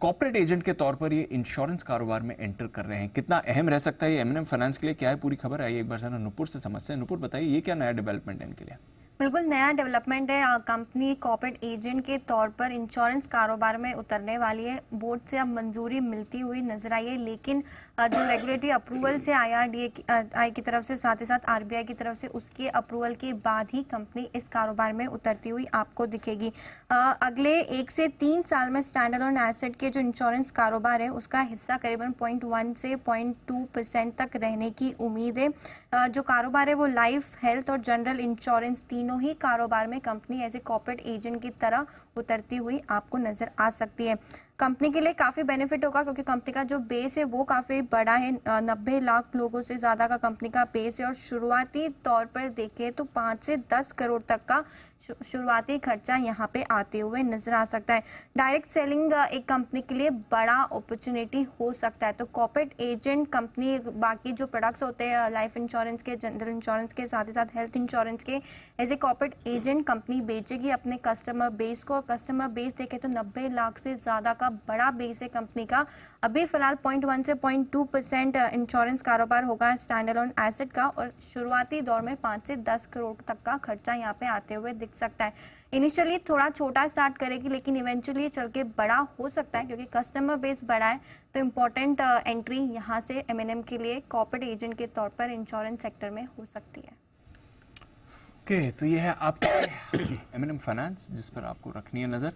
Corporate agent के तौर पर ये इंश्योरेंस कारोबार में एंटर कर रहे हैं, कितना अहम रह सकता है ये एम फाइनेंस के लिए? क्या है पूरी खबर? आइए एक बार जरा नुपुर से समझते हैं। नुपुर बताइए, ये क्या नया डेवलपमेंट है इनके लिए? बिल्कुल नया डेवलपमेंट है। कंपनी कॉर्पोरेट एजेंट के तौर पर इंश्योरेंस कारोबार में उतरने वाली है। बोर्ड से अब मंजूरी मिलती हुई नजर आई है, लेकिन जो रेगुलेटरी अप्रूवल से IRDAI की तरफ से, साथ ही साथ RBI की तरफ से, उसके अप्रूवल के बाद ही कंपनी इस कारोबार में उतरती हुई आपको दिखेगी। अगले 1 से 3 साल में स्टैंड अलोन एसेट के जो इंश्योरेंस कारोबार है उसका हिस्सा करीबन 0.1 से 0.2% तक रहने की उम्मीद है। जो कारोबार है वो लाइफ, हेल्थ और जनरल इंश्योरेंस तीनों ही कारोबार में company as a corporate agent की तरह उतरती हुई आपको नजर आ सकती है। कंपनी के लिए काफ़ी बेनिफिट होगा क्योंकि कंपनी का जो बेस है वो काफ़ी बड़ा है। 90 लाख लोगों से ज़्यादा का कंपनी का बेस है और शुरुआती तौर पर देखें तो 5 से 10 करोड़ तक का शुरुआती खर्चा यहाँ पे आते हुए नजर आ सकता है। डायरेक्ट सेलिंग एक कंपनी के लिए बड़ा अपॉर्चुनिटी हो सकता है। तो कॉर्पोरेट एजेंट कंपनी बाकी जो प्रोडक्ट्स होते हैं लाइफ इंश्योरेंस के, जनरल इंश्योरेंस के, साथ ही साथ हेल्थ इंश्योरेंस के, as a corporate agent company बेचेगी अपने कस्टमर बेस को। कस्टमर बेस देखें तो 90 लाख से ज़्यादा का बड़ा बेस है कंपनी का। अभी फिलहाल 0.1 से 0.2% इंश्योरेंस कारोबार होगा स्टैंड अलोन एसेट का, और शुरुआती दौर में 5 से 10 करोड़ तक का खर्चा यहाँ पे आते हुए दिख सकता है। इनिशियली थोड़ा छोटा स्टार्ट करेगी, लेकिन इवेंचुअली चल के बड़ा हो सकता है क्योंकि कस्टमर बेस बड़ा है। तो इम्पोर्टेंट एंट्री यहाँ से M&M के लिए कॉर्पोरेट एजेंट के तौर पर इंश्योरेंस सेक्टर में हो सकती है। ओके, तो ये है आपका M&M फाइनेंस जिस पर आपको रखनी है नजर।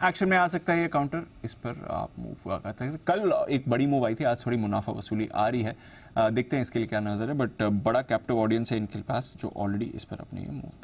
एक्शन में आ सकता है ये काउंटर, इस पर आप मूव हुआ कर सकते हैं। कल एक बड़ी मूव आई थी, आज थोड़ी मुनाफा वसूली आ रही है। देखते हैं इसके लिए क्या नजर है, बट बड़ा कैप्टिव ऑडियंस है इनके पास जो ऑलरेडी इस पर अपनी मूव